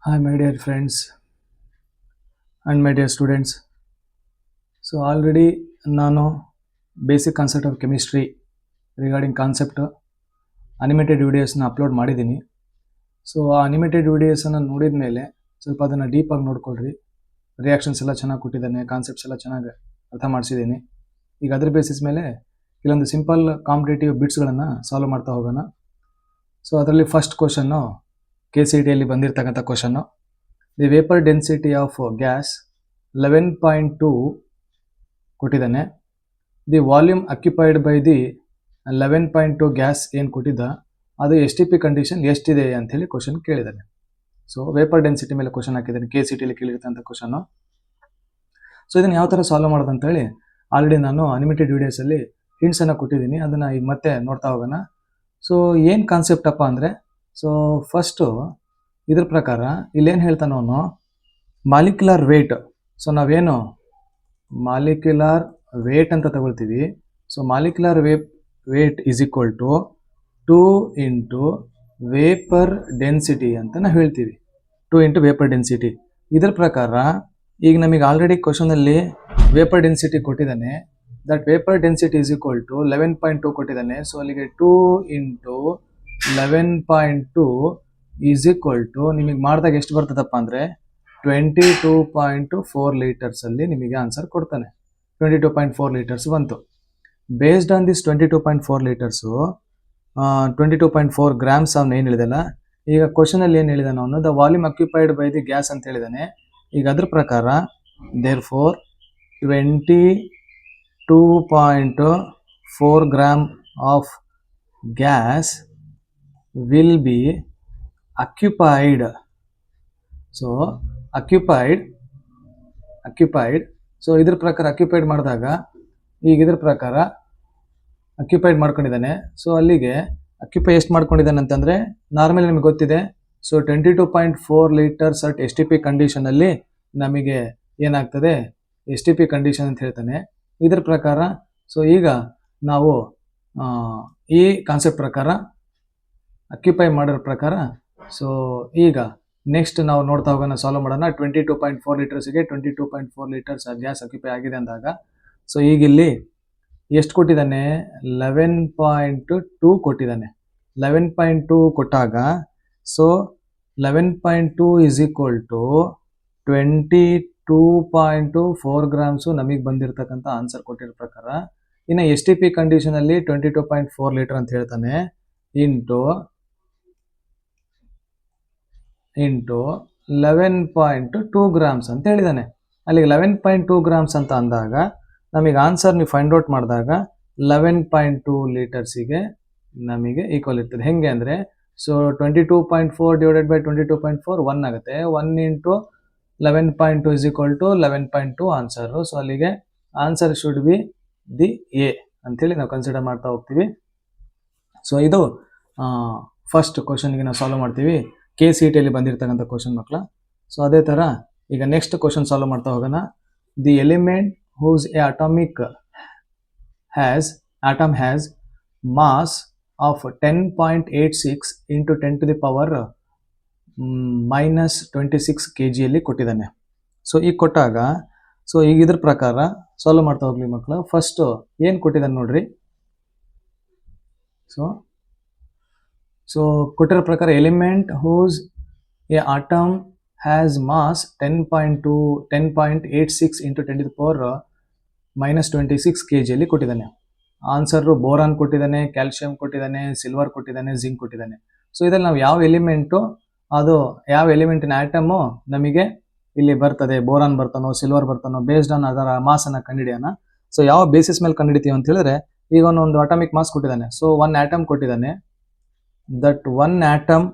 Hi, my dear friends and my dear students. So, already ನಾನು basic concept of chemistry regarding concept animated ವಿಡಿಯೋಸ್ನ upload ಮಾಡಿದ್ದೀನಿ. So, ಆ animated ವಿಡಿಯೋಸನ್ನು ನೋಡಿದ ಮೇಲೆ ಸ್ವಲ್ಪ ಅದನ್ನು ಡೀಪಾಗಿ ನೋಡ್ಕೊಳ್ರಿ. ರಿಯಾಕ್ಷನ್ಸ್ ಎಲ್ಲ ಚೆನ್ನಾಗಿ ಕೊಟ್ಟಿದ್ದಾನೆ, ಕಾನ್ಸೆಪ್ಟ್ಸ್ ಎಲ್ಲ ಚೆನ್ನಾಗಿ ಅರ್ಥ ಮಾಡಿಸಿದ್ದೀನಿ. ಈಗ ಅದ್ರ ಬೇಸಿಸ್ ಮೇಲೆ ಕೆಲವೊಂದು ಸಿಂಪಲ್ ಕಾಂಪಿಟೇಟಿವ್ ಬಿಟ್ಸ್ಗಳನ್ನು ಸಾಲ್ವ್ ಮಾಡ್ತಾ ಹೋಗೋಣ. ಸೊ, ಅದರಲ್ಲಿ ಫಸ್ಟ್ ಕ್ವಶನ್ನು KCETಯಲ್ಲಿ ಬಂದಿರತಕ್ಕಂಥ question. The vapour density of gas 11.2 ಕೊಟ್ಟಿದ್ದಾನೆ. The volume occupied by the 11.2 gas ಏನು ಕೊಟ್ಟಿದ್ದ ಅದು STP ಕಂಡೀಷನ್ ಎಷ್ಟಿದೆ ಅಂಥೇಳಿ ಕ್ವಶನ್ ಕೇಳಿದ್ದಾನೆ. ಸೊ ವೇಪರ್ ಡೆನ್ಸಿಟಿ ಮೇಲೆ ಕ್ವಶನ್ ಹಾಕಿದ್ದಾನೆ, KCETಯಲ್ಲಿ ಕೇಳಿರ್ತಂಥ ಕ್ವಶನ್ನು. ಸೊ ಇದನ್ನು ಯಾವ ಥರ ಸಾಲ್ವ್ ಮಾಡೋದು ಅಂತೇಳಿ ಆಲ್ರೆಡಿ ನಾನು ಅನಿಮೇಟೆಡ್ ವಿಡಿಯೋಸಲ್ಲಿ ಹಿಂಟ್ಸನ್ನು ಕೊಟ್ಟಿದ್ದೀನಿ. ಅದನ್ನು ಈಗ ಮತ್ತೆ ನೋಡ್ತಾ ಹೋಗೋಣ. ಸೊ ಏನು ಕಾನ್ಸೆಪ್ಟ್ ಅಪ್ಪ ಅಂದರೆ, ಸೊ ಫಸ್ಟು ಇದ್ರ ಪ್ರಕಾರ ಇಲ್ಲೇನು ಹೇಳ್ತಾನೆ ಅವನು, ಮಾಲಿಕ್ಯುಲರ್ ವೇಟ್. ಸೊ ನಾವೇನು ಮಾಲಿಕ್ಯುಲರ್ ವೇಟ್ ಅಂತ ತಗೊಳ್ತೀವಿ. So molecular weight is equal to 2 into vapour density ಅಂತ ನಾವು ಹೇಳ್ತೀವಿ. 2 ಇಂಟು ವೇಪರ್ ಡೆನ್ಸಿಟಿ. ಇದ್ರ ಪ್ರಕಾರ ಈಗ ನಮಗೆ ಆಲ್ರೆಡಿ ಕ್ವಶನಲ್ಲಿ ವೇಪರ್ ಡೆನ್ಸಿಟಿ ಕೊಟ್ಟಿದ್ದಾನೆ. That vapour density is equal to 11.2 ಕೊಟ್ಟಿದ್ದಾನೆ. ಸೊ ಅಲ್ಲಿಗೆ 2 ಇಂಟು 11.2 ಈಸ್ ಈಕ್ವಲ್ ಟು ನಿಮಗೆ ಮಾಡಿದಾಗ ಎಷ್ಟು ಬರ್ತದಪ್ಪ ಅಂದರೆ 22.4 ಲೀಟರ್ಸಲ್ಲಿ ನಿಮಗೆ ಆನ್ಸರ್ ಕೊಡ್ತಾನೆ. 22.4 ಲೀಟರ್ಸ್ ಬಂತು. Based on this 22.4 litres 22.4 grams ಅವನು ಏನು ಹೇಳಿದಲ್ಲ. ಈಗ ಕ್ವಶನಲ್ಲಿ ಏನು ಹೇಳಿದಾನೆ ಅವನು, the volume occupied by the gas ಅಂತ ಹೇಳಿದಾನೆ. ಈಗ ಅದ್ರ ಪ್ರಕಾರ therefore 22.4 gram of gas will be occupied. So occupied so ಇದ್ರ ಪ್ರಕಾರ ಅಕ್ಯುಪೈಡ್ ಮಾಡಿದಾಗ ಈಗ ಇದ್ರ ಪ್ರಕಾರ ಅಕ್ಯುಪೈಡ್ ಮಾಡ್ಕೊಂಡಿದ್ದಾನೆ. ಸೊ ಅಲ್ಲಿಗೆ ಅಕ್ಯುಪೈ ಎಷ್ಟು ಮಾಡ್ಕೊಂಡಿದ್ದಾನೆ ಅಂತಂದರೆ ನಾರ್ಮಲಿ ನಮಗೆ ಗೊತ್ತಿದೆ. ಸೊ 22.4 ಲೀಟರ್ಸ್ ಅಟ್ STP ಕಂಡೀಷನಲ್ಲಿ ನಮಗೆ ಏನಾಗ್ತದೆ, STP ಕಂಡೀಷನ್ ಅಂತ ಹೇಳ್ತಾನೆ. ಇದ್ರ ಪ್ರಕಾರ ಸೊ ಈಗ ನಾವು ಈ ಕಾನ್ಸೆಪ್ಟ್ ಪ್ರಕಾರ ಅಕ್ಯುಪೈ ಮಾಡೋರ ಪ್ರಕಾರ ಸೊ ಈಗ ನೆಕ್ಸ್ಟ್ ನಾವು ನೋಡ್ತಾ ಹೋಗೋಣ, ಸಾಲ್ವ್ ಮಾಡೋಣ. 22.4 ಲೀಟರ್ಸ್ಗೆ 22.4 ಲೀಟರ್ಸ್ ಗ್ಯಾಸ್ ಅಕ್ಯುಪೈ ಆಗಿದೆ ಅಂದಾಗ ಸೊ ಈಗ ಇಲ್ಲಿ ಎಷ್ಟು ಕೊಟ್ಟಿದ್ದಾನೆ, 11.2 ಕೊಟ್ಟಿದ್ದಾನೆ. 11.2 ಕೊಟ್ಟಾಗ so 11.2 is equal to 22.4 grams ನಮಗೆ ಬಂದಿರತಕ್ಕಂಥ ಆನ್ಸರ್ ಕೊಟ್ಟಿರೋ ಪ್ರಕಾರ. ಇನ್ನು STP ಕಂಡೀಷನಲ್ಲಿ 22.4 ಲೀಟರ್ ಅಂತ ಹೇಳ್ತಾನೆ ಇಂಟು 11.2 ಗ್ರಾಮ್ಸ್ ಅಂತ ಹೇಳಿದ್ದಾನೆ. ಅಲ್ಲಿಗೆ 11.2 ಗ್ರಾಮ್ಸ್ ಅಂತ ಅಂದಾಗ ನಮಗೆ ಆನ್ಸರ್ ನೀವು ಫೈಂಡ್ ಔಟ್ ಮಾಡಿದಾಗ 11.2 ಲೀಟರ್ಸಿಗೆ ನಮಗೆ ಈಕ್ವಲ್ ಇರ್ತದೆ. ಹೆಂಗೆ ಅಂದರೆ ಸೊ 22.4 ಡಿವೈಡೆಡ್ ಬೈ 22.4 1 ಆಗುತ್ತೆ. 1 into 11.2 is equal to 11.2 answer. So ಅಲ್ಲಿಗೆ answer should be the A ಅಂಥೇಳಿ ನಾವು ಕನ್ಸಿಡರ್ ಮಾಡ್ತಾ ಹೋಗ್ತೀವಿ. ಸೊ ಇದು ಫಸ್ಟ್ ಕ್ವಶನ್ಗೆ ನಾವು ಸಾಲ್ವ್ ಮಾಡ್ತೀವಿ, KCETಯಲ್ಲಿ ಬಂದಿರತಕ್ಕಂಥ ಕ್ವಶನ್ ಮಕ್ಕಳ. ಸೊ ಅದೇ ಥರ ಈಗ ನೆಕ್ಸ್ಟ್ ಕ್ವಶನ್ ಸಾಲ್ವ್ ಮಾಡ್ತಾ ಹೋಗೋಣ. The element whose a atom has mass of 10.86 into 10 to the power -26 kgಯಲ್ಲಿ ಕೊಟ್ಟಿದ್ದಾನೆ. ಸೊ ಈಗ ಕೊಟ್ಟಾಗ ಸೊ ಈಗ ಇದ್ರ ಪ್ರಕಾರ ಸಾಲ್ವ್ ಮಾಡ್ತಾ ಹೋಗ್ಲಿ ಮಕ್ಕಳು. ಫಸ್ಟು ಏನು ಕೊಟ್ಟಿದ್ದಾನೆ ನೋಡ್ರಿ. ಸೊ ಕೊಟ್ಟಿರೋ ಪ್ರಕಾರ element whose a atom has mass 10.86 into 10 to the power -26 kgಯಲ್ಲಿ ಕೊಟ್ಟಿದ್ದಾನೆ. ಆನ್ಸರು ಬೋರಾನ್ ಕೊಟ್ಟಿದ್ದಾನೆ, ಕ್ಯಾಲ್ಶಿಯಂ ಕೊಟ್ಟಿದ್ದಾನೆ, ಸಿಲ್ವರ್ ಕೊಟ್ಟಿದ್ದಾನೆ, ಜಿಂಕ್ ಕೊಟ್ಟಿದ್ದಾನೆ. ಸೊ ಇದರಲ್ಲಿ ನಾವು ಯಾವ ಎಲಿಮೆಂಟು ಅದು ಯಾವ ಎಲಿಮೆಂಟಿನ ಆಟಮು ನಮಗೆ ಇಲ್ಲಿ ಬರ್ತದೆ, ಬೋರಾನ್ ಬರ್ತಾನೋ ಸಿಲ್ವರ್ ಬರ್ತಾನೋ, ಬೇಸ್ಡ್ ಆನ್ ಅದರ ಮಾಸನ್ನು ಕಂಡುಹಿಡಿಯೋಣ. ಸೊ ಯಾವ ಬೇಸಿಸ್ ಮೇಲೆ ಕಂಡುಹಿಡಿತೀವಿ ಅಂತ ಹೇಳಿದ್ರೆ, ಈಗ ಒಂದು ಅಟಾಮಿಕ್ ಮಾಸ್ ಕೊಟ್ಟಿದ್ದಾನೆ. ಸೊ 1 ಆಟಮ್ ಕೊಟ್ಟಿದ್ದಾನೆ. That 1 atom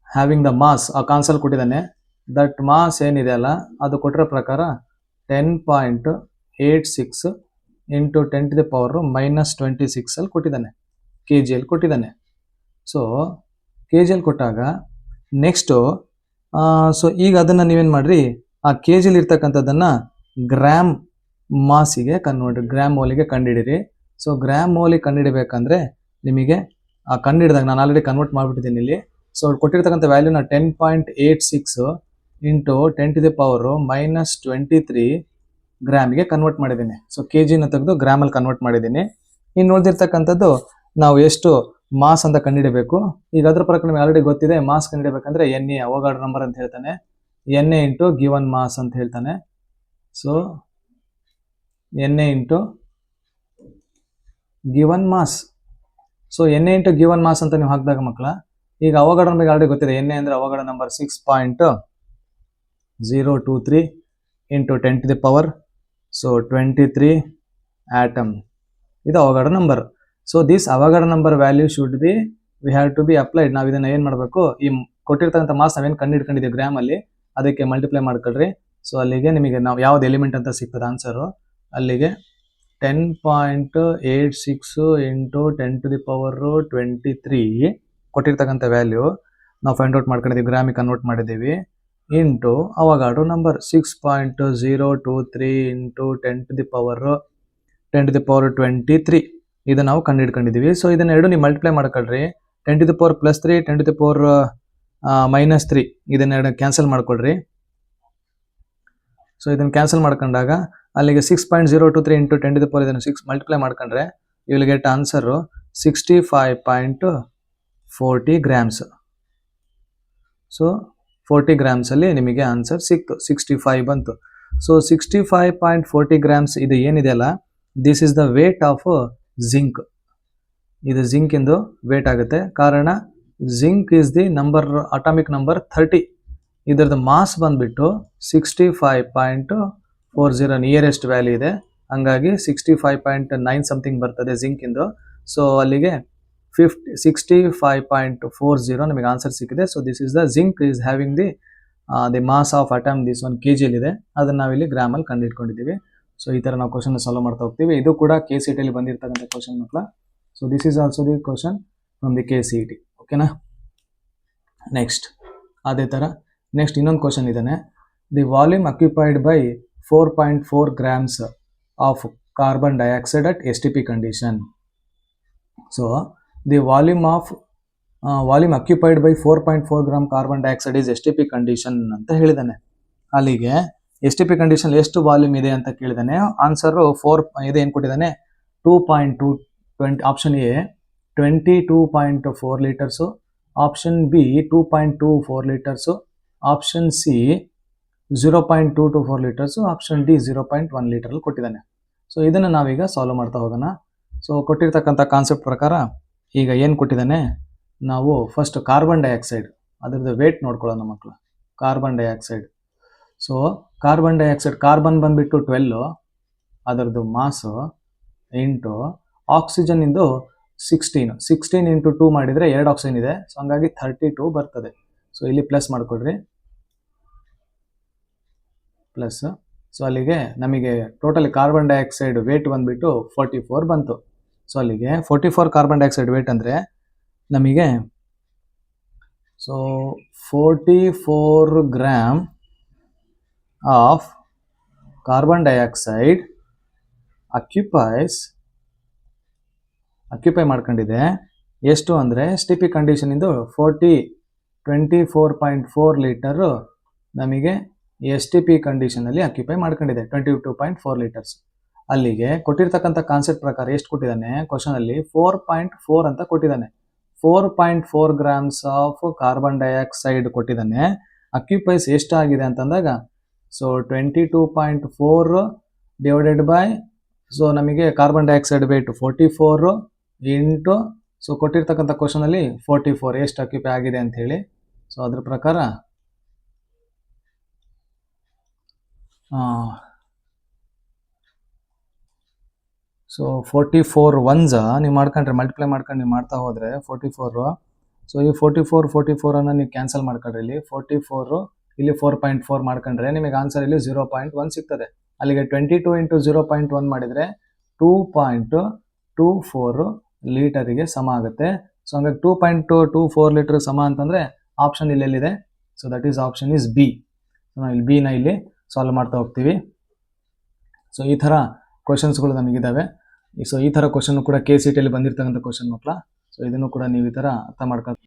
having the mass ಆ ಕಾನ್ಸಲ್ ಕೊಟ್ಟಿದ್ದಾನೆ. ದಟ್ ಮಾಸ್ ಏನಿದೆ ಅಲ್ಲ ಅದು ಕೊಟ್ಟಿರೋ ಪ್ರಕಾರ 10.86 ಇಂಟು 10 to the power -26 ಅಲ್ಲಿ ಕೊಟ್ಟಿದ್ದಾನೆ, KGಯಲ್ಲಿ ಕೊಟ್ಟಿದ್ದಾನೆ. ಸೊ KGಯಲ್ಲಿ ಕೊಟ್ಟಾಗ ನೆಕ್ಸ್ಟು ಸೊ ಈಗ ಅದನ್ನು ನೀವೇನು ಮಾಡಿರಿ, ಆ KGಯಲ್ಲಿ ಇರ್ತಕ್ಕಂಥದ್ದನ್ನು ಗ್ರಾಮ್ ಮಾಸಿಗೆ ಗ್ರಾಮ್ ಮೋಲಿಗೆ ಕಂಡುಹಿಡಿರಿ. ಸೊ ಗ್ರಾಮ್ ಮೋಲಿಗೆ ಕಂಡುಹಿಡಬೇಕಂದ್ರೆ ನಿಮಗೆ ಆ ಕಂಡುಹಿಡಿದಾಗ ನಾನು ಆಲ್ರೆಡಿ ಕನ್ವರ್ಟ್ ಮಾಡಿಬಿಟ್ಟಿದ್ದೀನಿ ಇಲ್ಲಿ. ಸೊ ಕೊಟ್ಟಿರ್ತಕ್ಕಂಥ ವ್ಯಾಲ್ಯೂನ 10.86 ಇಂಟು 10 to the power -23 ಗ್ರಾಮ್ಗೆ ಕನ್ವರ್ಟ್ ಮಾಡಿದ್ದೀನಿ. ಸೊ ಕೆ ಜಿನ ತೆಗೆದು ಗ್ರಾಮಲ್ಲಿ ಕನ್ವರ್ಟ್ ಮಾಡಿದ್ದೀನಿ. ಇನ್ನು ಉಳಿದಿರ್ತಕ್ಕಂಥದ್ದು ನಾವು ಎಷ್ಟು ಮಾಸ್ ಅಂತ ಕಂಡುಹಿಡಬೇಕು. ಈಗ ಅದ್ರ ಪ್ರಕಾರ ನಿಮಗೆ ಆಲ್ರೆಡಿ ಗೊತ್ತಿದೆ, ಮಾಸ್ ಕಂಡುಹಿಡಬೇಕಂದ್ರೆ ಎನ್ ಎ ಅವಗಾಡ್ರೋ ನಂಬರ್ ಅಂತ ಹೇಳ್ತಾನೆ, N A into given mass ಅಂತ ಹೇಳ್ತಾನೆ. So N A into given mass. So N A into given mass ಅಂತ ನೀವು ಹಾಕಿದಾಗ ಮಕ್ಕಳ, ಈಗ ಅವಗಾಡ್ರೋ ನಮಗೆ ಆಲ್ರೆಡಿ ಗೊತ್ತಿದೆ, ಎನ್ ಎ ಅಂದರೆ Avogadro number 6.023 into 10 to the power 23 atom. ಇದು Avogadro number. So this Avogadro number value should be we have to be applied. ನಾವು ಇದನ್ನು ಏನು ಮಾಡಬೇಕು, ಈ ಕೊಟ್ಟಿರ್ತಕ್ಕಂಥ ಮಾಸ್ ನಾವೇನು ಕಂಡುಹಿಡ್ಕೊಂಡಿದ್ದೀವಿ ಗ್ರಾಮಲ್ಲಿ, ಅದಕ್ಕೆ ಮಲ್ಟಿಪ್ಲೈ ಮಾಡ್ಕೊಳ್ರಿ. ಸೊ ಅಲ್ಲಿಗೆ ನಿಮಗೆ ನಾವು ಯಾವ್ದು ಎಲಿಮೆಂಟ್ ಅಂತ ಸಿಗ್ತದೆ ಆನ್ಸರು, ಅಲ್ಲಿಗೆ 10.86 ಇಂಟು 10 to the power 23 ಕೊಟ್ಟಿರ್ತಕ್ಕಂಥ ವ್ಯಾಲ್ಯೂ ನಾವು ಫೈಂಡ್ ಔಟ್ ಮಾಡ್ಕೊಂಡಿದ್ದೀವಿ, ಗ್ರಾಮಿಗೆ ಕನ್ವರ್ಟ್ ಮಾಡಿದ್ದೀವಿ, into Avogadro number 6.023 into 10 to the power 23 ಇದು ನಾವು ಕಂಡುಹಿಡ್ಕೊಂಡಿದ್ದೀವಿ. ಸೊ ಇದನ್ನ ಎರಡು ನೀವು ಮಲ್ಟಿಪ್ಲೈ ಮಾಡ್ಕೊಳ್ರಿ. 10 to the power +3, 10 to the power -3 ಇದನ್ನೆರಡು cancel ಮಾಡ್ಕೊಳ್ರಿ. ಸೊ ಇದನ್ನು ಕ್ಯಾನ್ಸಲ್ ಮಾಡ್ಕೊಂಡಾಗ ಅಲ್ಲಿಗೆ 6.023 ಇಂಟು 10 to the power ಇದನ್ನು 6 ಮಲ್ಟಿಪ್ಲೈ ಮಾಡ್ಕೊಂಡ್ರೆ you will get answer 65.40 grams. So 40 ಗ್ರಾಮ್ಸಲ್ಲಿ ನಿಮಗೆ ಆನ್ಸರ್ ಸಿಕ್ತು, 65 ಬಂತು. ಸೊ 65.40 ಗ್ರಾಮ್ಸ್ ಇದು ಏನಿದೆ ಅಲ್ಲ, this is the weight of zinc. ಇದು ಜಿಂಕ್ ಇಂದು ವೇಟ್ ಆಗುತ್ತೆ. ಕಾರಣ zinc is the number, atomic number 30. ಇದರದ್ದು ಮಾಸ್ ಬಂದ್ಬಿಟ್ಟು 65.40 ನಿಯರೆಸ್ಟ್ ವ್ಯಾಲ್ಯೂ ಇದೆ, ಹಂಗಾಗಿ 65.9 ಸಮಥಿಂಗ್ ಬರ್ತದೆ ಜಿಂಕ್ ಇಂದು. ಸೊ ಅಲ್ಲಿಗೆ 65.40 ನಮಗೆ ಆನ್ಸರ್ ಸಿಕ್ಕಿದೆ. So this is the zinc is having the mass of atom, this ಒಂದು kg ಇದೆ, ಅದನ್ನು ನಾವಿಲ್ಲಿ ಗ್ರಾಮಲ್ಲಿ ಕಂಡುಹಿಡ್ಕೊಂಡಿದ್ದೀವಿ. ಸೊ ಈ ಥರ ನಾವು ಕ್ವಶನ್ ಸಾಲ್ವ್ ಮಾಡ್ತಾ ಹೋಗ್ತೀವಿ. ಇದು ಕೂಡ KCET ಬಂದಿರ್ತಕ್ಕಂಥ ಕ್ವಶನ್ ಮಕ್ಕಳ. So this is also the question from the KCET. ಓಕೆನಾ. ನೆಕ್ಸ್ಟ್ ಅದೇ ಥರ ನೆಕ್ಸ್ಟ್ ಇನ್ನೊಂದು ಕ್ವಶನ್ ಇದ್ದಾನೆ. The volume occupied by 4.4 grams of carbon dioxide at STP condition. So the volume occupied by 4.4 gram carbon dioxide is STP condition ಅಂತ ಹೇಳಿದ್ದಾನೆ. ಅಲ್ಲಿಗೆ STP condition ಎಷ್ಟು volume ಇದೆ ಅಂತ ಕೇಳಿದಾನೆ. ಆನ್ಸರು 4 ಇದೆ, ಏನು ಕೊಟ್ಟಿದ್ದಾನೆ, 2.220. Option A 22.4 litres, option B 2.24 litres, option C 0.224 litres, option D 0.1 ಲೀಟರಲ್ಲಿ ಕೊಟ್ಟಿದ್ದಾನೆ. ಸೊ ಇದನ್ನು ನಾವೀಗ ಸಾಲ್ವ್ ಮಾಡ್ತಾ ಹೋಗೋಣ. ಸೊ ಕೊಟ್ಟಿರ್ತಕ್ಕಂಥ ಕಾನ್ಸೆಪ್ಟ್ ಪ್ರಕಾರ ಈಗ ಏನು ಕೊಟ್ಟಿದ್ದಾನೆ, ನಾವು ಫಸ್ಟ್ ಕಾರ್ಬನ್ ಡೈಆಕ್ಸೈಡ್ ಅದರದ್ದು ವೇಟ್ ನೋಡ್ಕೊಳ್ಳೋಣ ಮಕ್ಕಳು. Carbon dioxide, so carbon dioxide carbon ಬಂದುಬಿಟ್ಟು 12, ಅದರದ್ದು ಮಾಸು ಇಂಟು ಆಕ್ಸಿಜನ್ ಇಂದು 16 ಇಂಟು 2 ಮಾಡಿದರೆ 2 ಆಕ್ಸಿಜನ್ ಇದೆ. ಸೊ ಹಂಗಾಗಿ 32 ಬರ್ತದೆ. ಸೊ ಇಲ್ಲಿ ಪ್ಲಸ್ ಮಾಡಿಕೊಡ್ರಿ, ಪ್ಲಸ್. ಸೊ ಅಲ್ಲಿಗೆ ನಮಗೆ ಟೋಟಲ್ ಕಾರ್ಬನ್ ಡೈಆಕ್ಸೈಡ್ ವೇಟ್ ಬಂದುಬಿಟ್ಟು 44 ಬಂತು. ಸೊ ಅಲ್ಲಿಗೆ 44 ಕಾರ್ಬನ್ ಡೈಆಕ್ಸೈಡ್ ವೇಟ್ ಅಂದರೆ ನಮಗೆ so 44 gram of carbon dioxide occupy ಮಾಡ್ಕೊಂಡಿದೆ. ಎಷ್ಟು ಅಂದರೆ STP ಕಂಡೀಷನಿಂದು 24.4 ಲೀಟರು ನಮಗೆ STP ಕಂಡೀಷನಲ್ಲಿ ಅಕ್ಯುಪೈ ಮಾಡ್ಕೊಂಡಿದೆ, 22.4 ಲೀಟರ್ಸ್. ಅಲ್ಲಿಗೆ ಕೊಟ್ಟಿರ್ತಕ್ಕಂಥ ಕಾನ್ಸೆಪ್ಟ್ ಪ್ರಕಾರ ಎಷ್ಟು ಕೊಟ್ಟಿದ್ದಾನೆ, ಕ್ವಶನಲ್ಲಿ 4.4 ಅಂತ ಕೊಟ್ಟಿದ್ದಾನೆ. 4.4 ಗ್ರಾಮ್ಸ್ ಆಫ್ ಕಾರ್ಬನ್ ಡೈಆಕ್ಸೈಡ್ ಕೊಟ್ಟಿದ್ದಾನೆ. ಅಕ್ಯುಪೈಸ್ ಎಷ್ಟಾಗಿದೆ ಅಂತಂದಾಗ ಸೊ 22.4 ಡಿವೈಡೆಡ್ ಬೈ, ಸೊ ನಮಗೆ carbon dioxide weight 44 into, so ಕೊಟ್ಟಿರ್ತಕ್ಕಂಥ ಕ್ವಶನಲ್ಲಿ 44 ಎಷ್ಟು ಅಕ್ಯುಪೈ ಆಗಿದೆ ಅಂತ ಹೇಳಿ. ಸೊ ಅದ್ರ ಪ್ರಕಾರ ಸೊ 44 ಒನ್ಸ ನೀವು ಮಾಡ್ಕೊಂಡ್ರೆ ಮಲ್ಟಿಪ್ಲೈ ಮಾಡ್ಕೊಂಡು ನೀವು ಮಾಡ್ತಾ ಹೋದರೆ 44. ಸೊ ಈ 44 ಅನ್ನು ನೀವು ಕ್ಯಾನ್ಸಲ್ ಮಾಡ್ಕೊಂಡ್ರೆ ಇಲ್ಲಿ 44 ಇಲ್ಲಿ 4.4 ಮಾಡ್ಕೊಂಡ್ರೆ ನಿಮಗೆ ಆನ್ಸರ್ ಇಲ್ಲಿ 0.1 ಸಿಗ್ತದೆ. ಅಲ್ಲಿಗೆ 22 ಇಂಟು 0.1 ಮಾಡಿದರೆ 2.24 ಲೀಟರಿಗೆ ಸಮ ಆಗುತ್ತೆ. ಸೊ ಹಂಗಾಗಿ 2.24 ಲೀಟರ್ ಸಮ ಅಂತಂದರೆ ಆಪ್ಷನ್ ಇಲ್ಲೆಲ್ಲಿದೆ, so that is option is B. ನಾವು ಇಲ್ಲಿ ಬಿನ ಇಲ್ಲಿ ಸಾಲ್ವ್ ಮಾಡ್ತಾ ಹೋಗ್ತೀವಿ. ಸೊ ಈ ಥರ ಕ್ವಶನ್ಸ್ಗಳು ನಮಗಿದ್ದಾವೆ. ಸೊ ಈ ಥರ ಕ್ವಶನ್ ಕೂಡ KCET ಬಂದಿರ್ತಕ್ಕಂಥ ಕ್ವಶನ್ ಮಕ್ಕಳ. ಸೊ ಇದನ್ನು ಕೂಡ ನೀವು ಈ ಥರ ಅರ್ಥ ಮಾಡ್ಕೊಂಡು